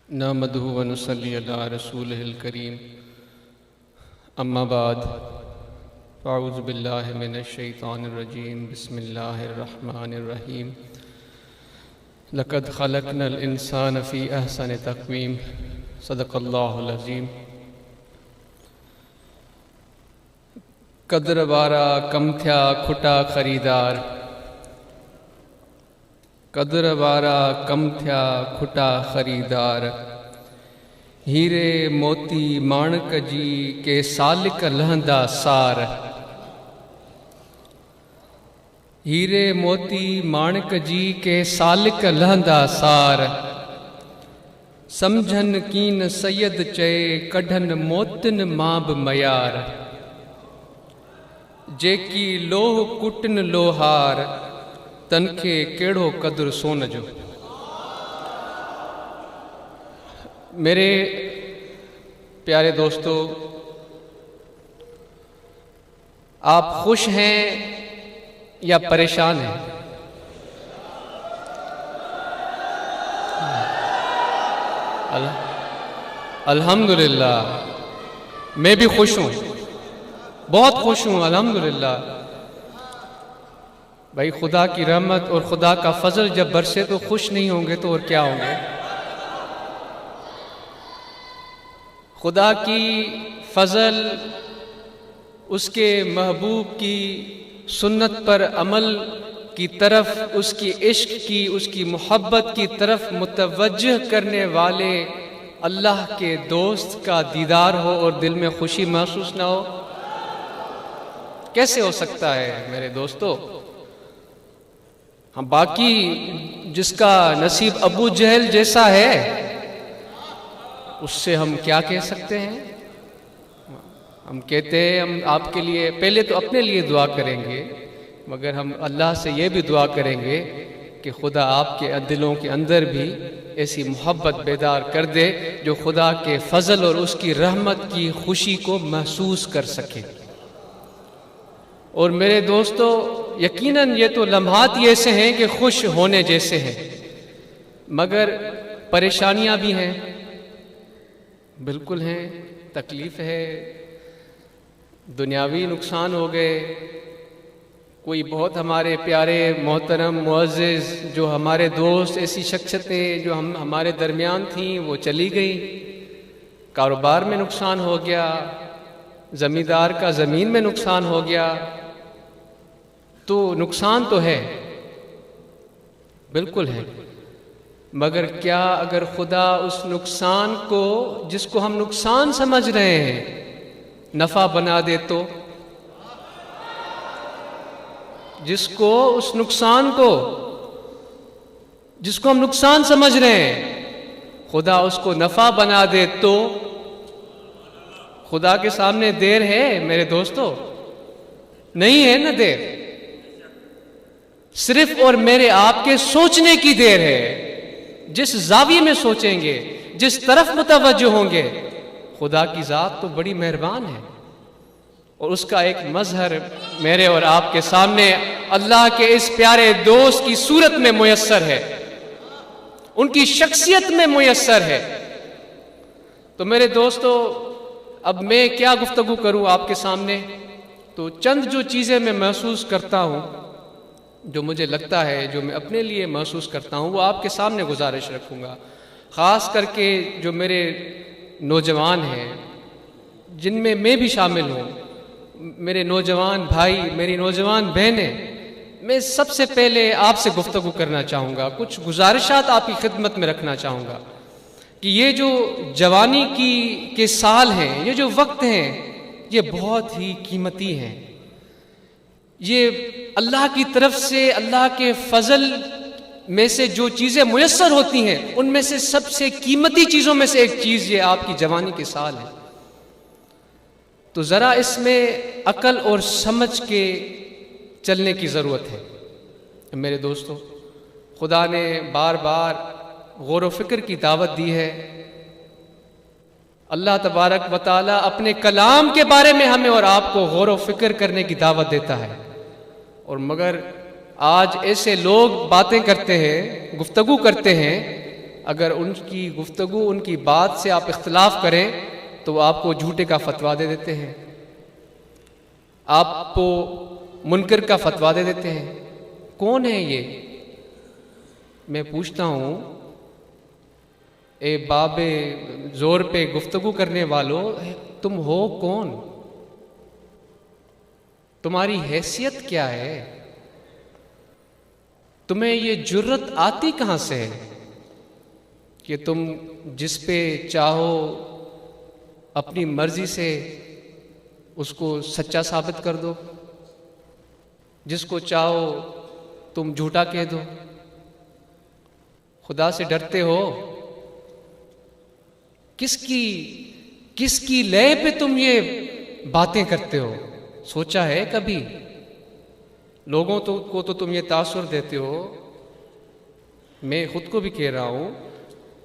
نحمدہ و نصلی علی رسولہ الکریم اما بعد فاعوذ باللہ من الشیطان الرجیم بسم اللہ الرحمن الرحیم لقد خلقنا الانسان فی احسن تقویم صدق اللہ العظیم۔ قدر وارا کم تھیا کھٹا خریدار، قدر وارا کم تھیا کھٹا خریدار، ہیرے موتی مانک جی کے سالک لہندا سار، ہیرے موتی مانک جی کے سالک لہندا سار، سمجھن کین سید چے کڈھن موتن ماب میار، جیکی لوہ کٹن لوہار تنکھے کیڑو قدر سون جو۔ میرے پیارے دوستو، آپ خوش ہیں یا پریشان ہیں؟ الحمدللہ میں بھی خوش ہوں، بہت خوش ہوں الحمدللہ۔ بھائی خدا کی رحمت اور خدا کا فضل جب برسے تو خوش نہیں ہوں گے تو اور کیا ہوں گے؟ خدا کی فضل، اس کے محبوب کی سنت پر عمل کی طرف، اس کی عشق کی، اس کی محبت کی طرف متوجہ کرنے والے اللہ کے دوست کا دیدار ہو اور دل میں خوشی محسوس نہ ہو، کیسے ہو سکتا ہے میرے دوستو؟ ہم باقی جس کا نصیب ابو جہل جیسا ہے اس سے ہم کیا کہہ سکتے ہیں؟ ہم کہتے ہیں ہم آپ کے لیے پہلے تو اپنے لیے دعا کریں گے، مگر ہم اللہ سے یہ بھی دعا کریں گے کہ خدا آپ کے دلوں کے اندر بھی ایسی محبت بیدار کر دے جو خدا کے فضل اور اس کی رحمت کی خوشی کو محسوس کر سکے۔ اور میرے دوستو، یقیناً یہ تو لمحات ہی ایسے ہیں کہ خوش ہونے جیسے ہیں، مگر پریشانیاں بھی ہیں، بالکل ہیں، تکلیف ہے، دنیاوی نقصان ہو گئے، کوئی بہت ہمارے پیارے محترم معزز جو ہمارے دوست، ایسی شخصیتیں جو ہمارے درمیان تھیں وہ چلی گئیں، کاروبار میں نقصان ہو گیا، زمیندار کا زمین میں نقصان ہو گیا، تو نقصان تو ہے، بالکل ہے، مگر کیا اگر خدا اس نقصان کو، جس کو ہم نقصان سمجھ رہے ہیں، نفع بنا دے تو؟ جس کو اس نقصان کو، جس کو ہم نقصان سمجھ رہے ہیں، خدا اس کو نفع بنا دے تو؟ خدا کے سامنے دیر ہے میرے دوستو؟ نہیں ہے نا دیر، صرف اور میرے آپ کے سوچنے کی دیر ہے۔ جس زاویے میں سوچیں گے، جس طرف متوجہ ہوں گے، خدا کی ذات تو بڑی مہربان ہے، اور اس کا ایک مظہر میرے اور آپ کے سامنے اللہ کے اس پیارے دوست کی صورت میں میسر ہے، ان کی شخصیت میں میسر ہے۔ تو میرے دوستو، اب میں کیا گفتگو کروں آپ کے سامنے؟ تو چند جو چیزیں میں محسوس کرتا ہوں، جو مجھے لگتا ہے، جو میں اپنے لیے محسوس کرتا ہوں، وہ آپ کے سامنے گزارش رکھوں گا، خاص کر کے جو میرے نوجوان ہیں، جن میں بھی شامل ہوں، میرے نوجوان بھائی، میری نوجوان بہنیں، میں سب سے پہلے آپ سے گفتگو کرنا چاہوں گا، کچھ گزارشات آپ کی خدمت میں رکھنا چاہوں گا کہ یہ جو جوانی کے سال ہیں، یہ جو وقت ہیں، یہ بہت ہی قیمتی ہیں۔ یہ اللہ کی طرف سے، اللہ کے فضل میں سے جو چیزیں میسر ہوتی ہیں، ان میں سے سب سے قیمتی چیزوں میں سے ایک چیز یہ آپ کی جوانی کے سال ہے۔ تو ذرا اس میں عقل اور سمجھ کے چلنے کی ضرورت ہے میرے دوستو۔ خدا نے بار بار غور و فکر کی دعوت دی ہے۔ اللہ تبارک و تعالیٰ اپنے کلام کے بارے میں ہمیں اور آپ کو غور و فکر کرنے کی دعوت دیتا ہے، اور مگر آج ایسے لوگ باتیں کرتے ہیں، گفتگو کرتے ہیں، اگر ان کی گفتگو، ان کی بات سے آپ اختلاف کریں تو وہ آپ کو جھوٹے کا فتویٰ دے دیتے ہیں، آپ کو منکر کا فتویٰ دے دیتے ہیں۔ کون ہے یہ؟ میں پوچھتا ہوں، اے باب زور پہ گفتگو کرنے والوں، تم ہو کون؟ تمہاری حیثیت کیا ہے؟ تمہیں یہ جرت آتی کہاں سے ہے کہ تم جس پہ چاہو اپنی مرضی سے اس کو سچا ثابت کر دو، جس کو چاہو تم جھوٹا کہہ دو؟ خدا سے ڈرتے ہو؟ کس کی لے پہ تم یہ باتیں کرتے ہو؟ سوچا ہے کبھی؟ لوگوں کو تو تم یہ تاثر دیتے ہو، میں خود کو بھی کہہ رہا ہوں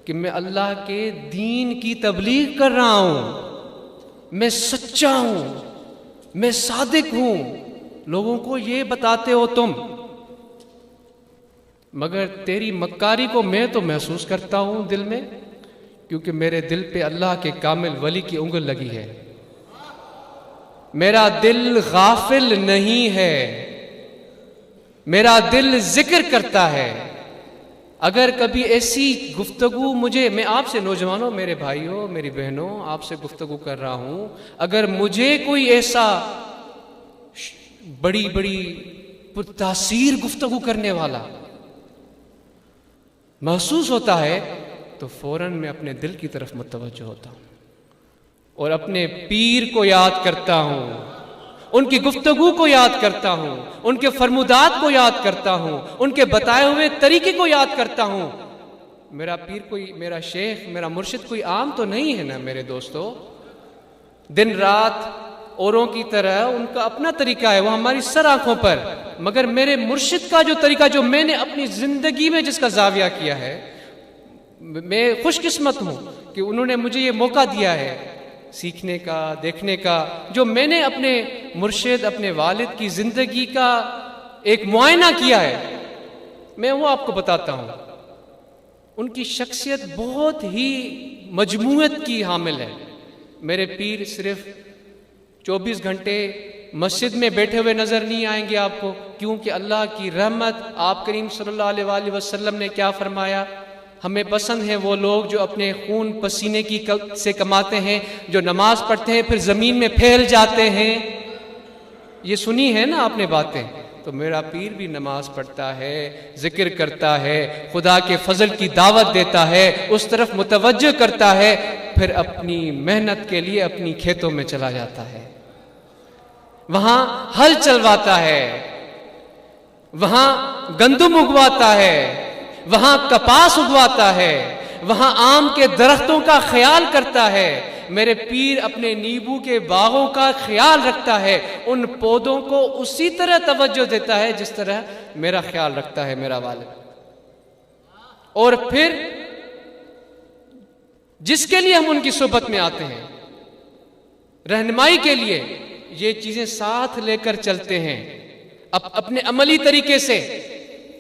کہ میں اللہ کے دین کی تبلیغ کر رہا ہوں، میں سچا ہوں، میں صادق ہوں، لوگوں کو یہ بتاتے ہو تم، مگر تیری مکاری کو میں تو محسوس کرتا ہوں دل میں، کیونکہ میرے دل پہ اللہ کے کامل ولی کی انگل لگی ہے۔ میرا دل غافل نہیں ہے، میرا دل ذکر کرتا ہے۔ اگر کبھی ایسی گفتگو میں آپ سے نوجوانوں، میرے بھائیوں، میری بہنوں، آپ سے گفتگو کر رہا ہوں، اگر مجھے کوئی ایسا بڑی پرتاثیر گفتگو کرنے والا محسوس ہوتا ہے تو فوراً میں اپنے دل کی طرف متوجہ ہوتا ہوں اور اپنے پیر کو یاد کرتا ہوں، ان کی گفتگو کو یاد کرتا ہوں، ان کے فرمودات کو یاد کرتا ہوں، ان کے بتائے ہوئے طریقے کو یاد کرتا ہوں۔ میرا پیر کوئی، میرا شیخ، میرا مرشد کوئی عام تو نہیں ہے نا میرے دوستو۔ دن رات اوروں کی طرح ان کا اپنا طریقہ ہے، وہ ہماری سر آنکھوں پر، مگر میرے مرشد کا جو طریقہ، جو میں نے اپنی زندگی میں جس کا زاویہ کیا ہے، میں خوش قسمت ہوں کہ انہوں نے مجھے یہ موقع دیا ہے سیکھنے کا، دیکھنے کا، جو میں نے اپنے مرشد، اپنے والد کی زندگی کا ایک معائنہ کیا ہے، میں وہ آپ کو بتاتا ہوں۔ ان کی شخصیت بہت ہی مجموعیت کی حامل ہے۔ میرے پیر صرف 24 گھنٹے مسجد میں بیٹھے ہوئے نظر نہیں آئیں گے آپ کو، کیونکہ اللہ کی رحمت، آپ کریم صلی اللہ علیہ وسلم نے کیا فرمایا؟ ہمیں پسند ہیں وہ لوگ جو اپنے خون پسینے سے کماتے ہیں، جو نماز پڑھتے ہیں پھر زمین میں پھیل جاتے ہیں۔ یہ سنی ہے نا آپ نے باتیں؟ تو میرا پیر بھی نماز پڑھتا ہے، ذکر کرتا ہے، خدا کے فضل کی دعوت دیتا ہے، اس طرف متوجہ کرتا ہے، پھر اپنی محنت کے لیے اپنی کھیتوں میں چلا جاتا ہے، وہاں ہل چلواتا ہے، وہاں گندم اگواتا ہے، وہاں کپاس اگواتا ہے، وہاں آم کے درختوں کا خیال کرتا ہے۔ میرے پیر اپنے نیبو کے باغوں کا خیال رکھتا ہے، ان پودوں کو اسی طرح توجہ دیتا ہے جس طرح میرا خیال رکھتا ہے میرا والد۔ اور پھر جس کے لیے ہم ان کی صحبت میں آتے ہیں، رہنمائی کے لیے، یہ چیزیں ساتھ لے کر چلتے ہیں، اپنے عملی طریقے سے،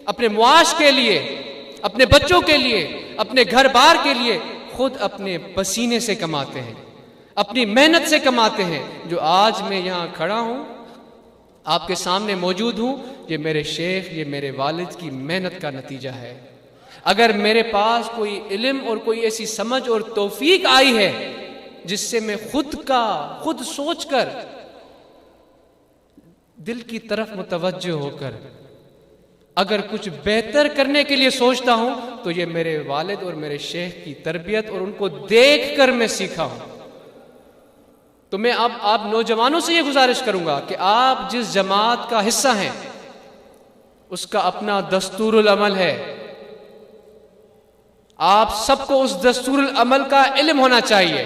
اپنے معاش کے لیے، اپنے بچوں کے لیے، اپنے گھر بار کے لیے، خود اپنے پسینے سے کماتے ہیں، اپنی محنت سے کماتے ہیں۔ جو آج میں یہاں کھڑا ہوں، آپ کے سامنے موجود ہوں، یہ میرے شیخ، یہ میرے والد کی محنت کا نتیجہ ہے۔ اگر میرے پاس کوئی علم اور کوئی ایسی سمجھ اور توفیق آئی ہے جس سے میں خود سوچ کر، دل کی طرف متوجہ ہو کر اگر کچھ بہتر کرنے کے لیے سوچتا ہوں، تو یہ میرے والد اور میرے شیخ کی تربیت اور ان کو دیکھ کر میں سیکھا ہوں۔ تو میں اب آپ نوجوانوں سے یہ گزارش کروں گا کہ آپ جس جماعت کا حصہ ہیں، اس کا اپنا دستور العمل ہے، آپ سب کو اس دستور العمل کا علم ہونا چاہیے۔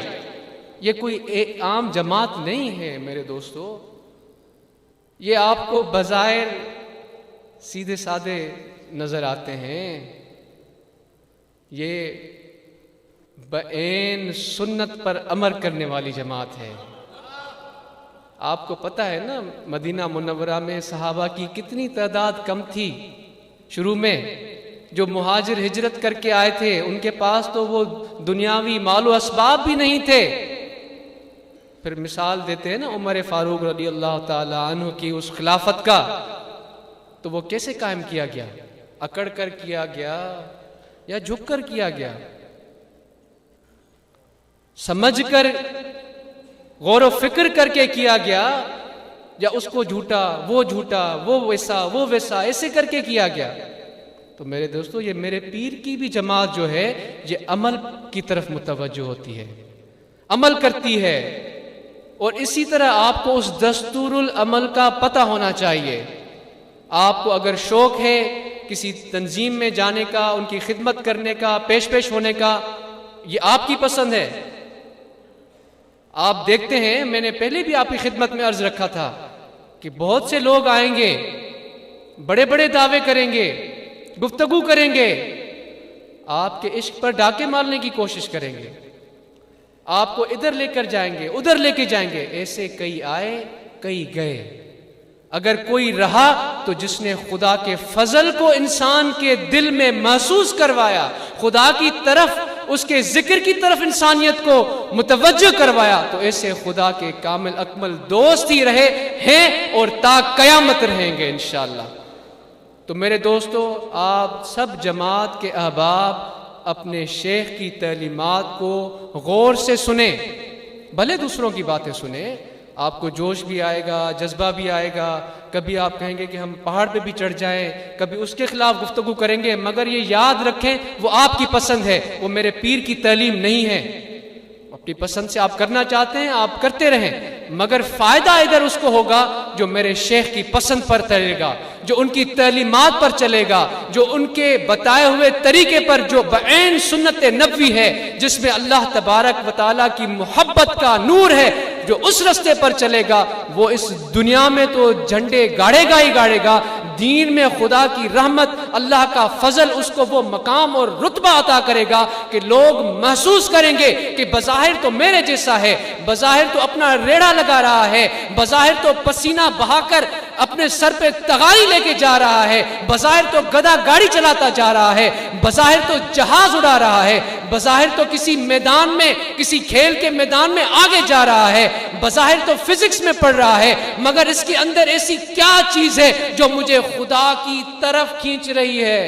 یہ کوئی ایک عام جماعت نہیں ہے میرے دوستو، یہ آپ کو بظاہر سیدھے سادے نظر آتے ہیں، یہ بعین سنت پر عمل کرنے والی جماعت ہے۔ آپ کو پتہ ہے نا مدینہ منورہ میں صحابہ کی کتنی تعداد کم تھی شروع میں، جو مہاجر ہجرت کر کے آئے تھے ان کے پاس تو وہ دنیاوی مال و اسباب بھی نہیں تھے. پھر مثال دیتے ہیں نا عمر فاروق رضی اللہ تعالی عنہ کی اس خلافت کا، تو وہ کیسے قائم کیا گیا؟ اکڑ کر کیا گیا یا جھک کر کیا گیا؟ سمجھ کر غور و فکر کر کے کیا گیا یا اس کو جھوٹا وہ ویسا ایسے کر کے کیا گیا؟ تو میرے دوستو، یہ میرے پیر کی بھی جماعت جو ہے یہ عمل کی طرف متوجہ ہوتی ہے، عمل کرتی ہے. اور اسی طرح آپ کو اس دستور العمل کا پتہ ہونا چاہیے. آپ کو اگر شوق ہے کسی تنظیم میں جانے کا، ان کی خدمت کرنے کا، پیش ہونے کا، یہ آپ کی پسند ہے. آپ دیکھتے ہیں، میں نے پہلے بھی آپ کی خدمت میں عرض رکھا تھا کہ بہت سے لوگ آئیں گے، بڑے بڑے دعوے کریں گے، گفتگو کریں گے، آپ کے عشق پر ڈاکے مارنے کی کوشش کریں گے، آپ کو ادھر لے کر جائیں گے، ادھر لے کے جائیں گے. ایسے کئی آئے کئی گئے. اگر کوئی رہا تو جس نے خدا کے فضل کو انسان کے دل میں محسوس کروایا، خدا کی طرف، اس کے ذکر کی طرف انسانیت کو متوجہ کروایا، تو ایسے خدا کے کامل اکمل دوست ہی رہے ہیں اور تا قیامت رہیں گے انشاءاللہ. تو میرے دوستو، آپ سب جماعت کے احباب اپنے شیخ کی تعلیمات کو غور سے سنیں. بھلے دوسروں کی باتیں سنیں، آپ کو جوش بھی آئے گا، جذبہ بھی آئے گا، کبھی آپ کہیں گے کہ ہم پہاڑ پہ بھی چڑھ جائیں، کبھی اس کے خلاف گفتگو کریں گے، مگر یہ یاد رکھیں وہ آپ کی پسند ہے، وہ میرے پیر کی تعلیم نہیں ہے. اپنی پسند سے آپ کرنا چاہتے ہیں آپ کرتے رہیں، مگر فائدہ ادھر اس کو ہوگا جو میرے شیخ کی پسند پر چلے گا، جو ان کی تعلیمات پر چلے گا، جو ان کے بتائے ہوئے طریقے پر، جو بعین سنت نبوی ہے، جس میں اللہ تبارک و تعالیٰ کی محبت کا نور ہے، جو اس رستے پر چلے گا وہ اس دنیا میں تو جھنڈے گاڑے گا ہی گاڑے گا، دین میں خدا کی رحمت، اللہ کا فضل اس کو وہ مقام اور رتبہ عطا کرے گا کہ لوگ محسوس کریں گے کہ بظاہر تو میرے جیسا ہے، بظاہر تو اپنا ریڑھا لگا رہا ہے، بظاہر تو پسینہ بہا کر اپنے سر پہ تغائی لے کے جا رہا ہے، بظاہر تو گدا گاڑی چلاتا جا رہا ہے، بظاہر تو جہاز اڑا رہا ہے، بظاہر تو کسی میدان میں، کسی کھیل کے میدان میں آگے جا رہا ہے، بظاہر تو فزکس میں پڑھ رہا ہے، مگر اس کے اندر ایسی کیا چیز ہے جو مجھے خدا کی طرف کھینچ رہی ہے؟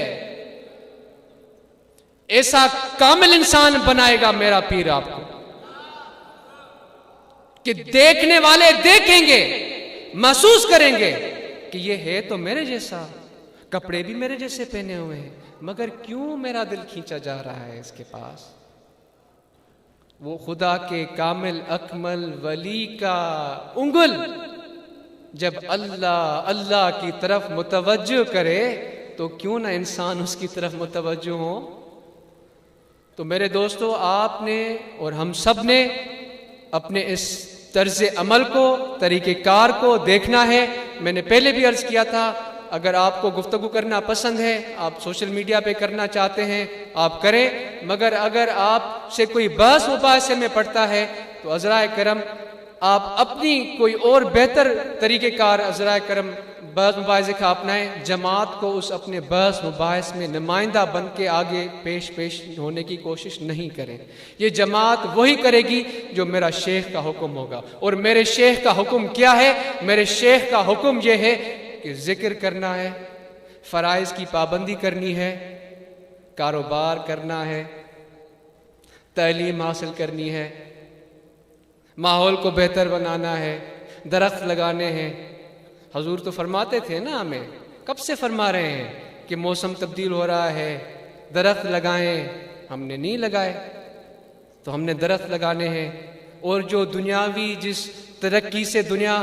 ایسا کامل انسان بنائے گا میرا پیر آپ کو کہ دیکھنے والے دیکھیں گے، محسوس کریں گے کہ یہ ہے تو میرے جیسا، کپڑے بھی میرے جیسے پہنے ہوئے ہیں، مگر کیوں میرا دل کھینچا جا رہا ہے اس کے پاس؟ وہ خدا کے کامل اکمل ولی کا انگل جب اللہ کی طرف متوجہ کرے تو کیوں نہ انسان اس کی طرف متوجہ ہو؟ تو میرے دوستو، آپ نے اور ہم سب نے اپنے اس طرز عمل کو، طریقہ کار کو دیکھنا ہے. میں نے پہلے بھی عرض کیا تھا، اگر آپ کو گفتگو کرنا پسند ہے، آپ سوشل میڈیا پہ کرنا چاہتے ہیں آپ کریں، مگر اگر آپ سے کوئی بحث مباحثے میں پڑتا ہے تو عذرائے کرم آپ اپنی کوئی اور بہتر طریقہ کار عذرائے کرم بحث مباحثے کا اپنائیں. جماعت کو اس اپنے بحث مباحث میں نمائندہ بن کے آگے پیش ہونے کی کوشش نہیں کریں. یہ جماعت وہی کرے گی جو میرا شیخ کا حکم ہوگا. اور میرے شیخ کا حکم کیا ہے؟ میرے شیخ کا حکم یہ ہے کہ ذکر کرنا ہے، فرائض کی پابندی کرنی ہے، کاروبار کرنا ہے، تعلیم حاصل کرنی ہے، ماحول کو بہتر بنانا ہے، درخت لگانے ہیں. حضور تو فرماتے تھے نا، ہمیں کب سے فرما رہے ہیں کہ موسم تبدیل ہو رہا ہے، درخت لگائیں. ہم نے نہیں لگائے تو ہم نے درخت لگانے ہیں. اور جو دنیاوی جس ترقی سے دنیا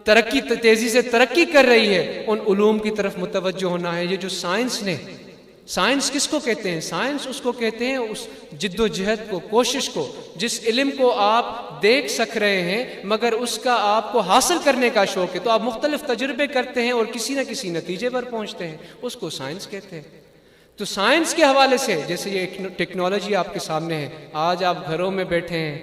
تیزی سے ترقی کر رہی ہے، ان علوم کی طرف متوجہ ہونا ہے. یہ جو سائنس نے، سائنس کس کو کہتے ہیں؟ سائنس اس کو کہتے ہیں اس جد و جہد کو، کوشش کو، جس علم کو آپ دیکھ سک رہے ہیں مگر اس کا آپ کو حاصل کرنے کا شوق ہے تو آپ مختلف تجربے کرتے ہیں اور کسی نہ کسی نتیجے پر پہنچتے ہیں، اس کو سائنس کہتے ہیں. تو سائنس کے حوالے سے جیسے یہ ٹیکنالوجی آپ کے سامنے ہے، آج آپ گھروں میں بیٹھے ہیں،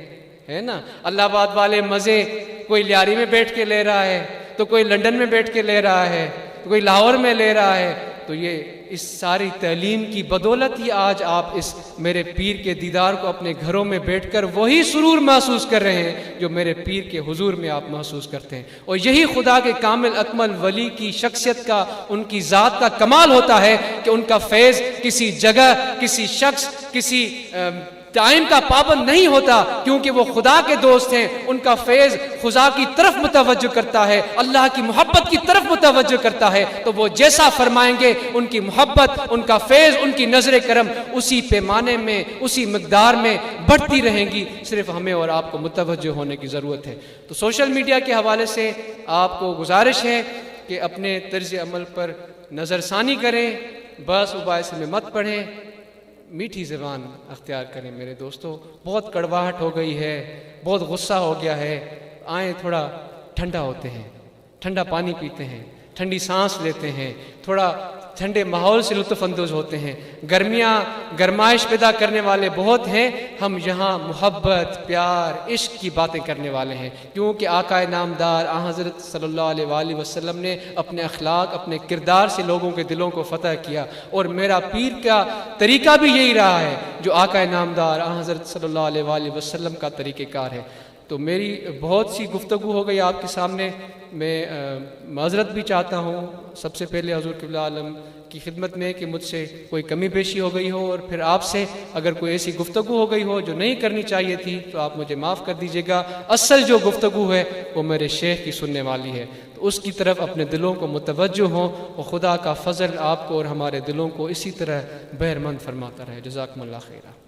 ہے نا، الہ آباد والے مزے کوئی لیاری میں بیٹھ کے لے رہا ہے، تو کوئی لندن میں بیٹھ کے لے رہا ہے، تو کوئی لاہور میں لے رہا ہے. تو یہ اس ساری تعلیم کی بدولت ہی آج آپ اس میرے پیر کے دیدار کو اپنے گھروں میں بیٹھ کر وہی سرور محسوس کر رہے ہیں جو میرے پیر کے حضور میں آپ محسوس کرتے ہیں. اور یہی خدا کے کامل اکمل ولی کی شخصیت کا، ان کی ذات کا کمال ہوتا ہے کہ ان کا فیض کسی جگہ، کسی شخص، کسی ٹائم کا پابند نہیں ہوتا، کیونکہ وہ خدا کے دوست ہیں. ان کا فیض خدا کی طرف متوجہ کرتا ہے، اللہ کی محبت کی طرف متوجہ کرتا ہے. تو وہ جیسا فرمائیں گے ان کی محبت، ان کا فیض، ان کی نظر کرم اسی پیمانے میں، اسی مقدار میں بڑھتی رہیں گی. صرف ہمیں اور آپ کو متوجہ ہونے کی ضرورت ہے. تو سوشل میڈیا کے حوالے سے آپ کو گزارش ہے کہ اپنے طرز عمل پر نظر ثانی کریں، بس مباحثے میں مت پڑھیں، میٹھی زبان اختیار کریں. میرے دوستو، بہت کڑواہٹ ہو گئی ہے، بہت غصہ ہو گیا ہے. آئیں تھوڑا ٹھنڈا ہوتے ہیں، ٹھنڈا پانی پیتے ہیں، ٹھنڈی سانس لیتے ہیں، تھوڑا ٹھنڈے ماحول سے لطف اندوز ہوتے ہیں. گرمیاں گرمائش پیدا کرنے والے بہت ہیں، ہم یہاں محبت، پیار، عشق کی باتیں کرنے والے ہیں، کیونکہ آقا نامدار حضرت صلی اللہ علیہ وآلہ وسلم نے اپنے اخلاق، اپنے کردار سے لوگوں کے دلوں کو فتح کیا. اور میرا پیر کا طریقہ بھی یہی رہا ہے جو آقا نامدار حضرت صلی اللہ علیہ وآلہ وسلم کا طریقہ کار ہے. تو میری بہت سی گفتگو ہو گئی آپ کے سامنے. میں معذرت بھی چاہتا ہوں سب سے پہلے حضور قبلہ عالم کی خدمت میں کہ مجھ سے کوئی کمی بیشی ہو گئی ہو، اور پھر آپ سے اگر کوئی ایسی گفتگو ہو گئی ہو جو نہیں کرنی چاہیے تھی تو آپ مجھے معاف کر دیجیے گا. اصل جو گفتگو ہے وہ میرے شیخ کی سننے والی ہے، تو اس کی طرف اپنے دلوں کو متوجہ ہوں، اور خدا کا فضل آپ کو اور ہمارے دلوں کو اسی طرح بہرمند فرماتا رہے. جزاکم اللہ خیرہ.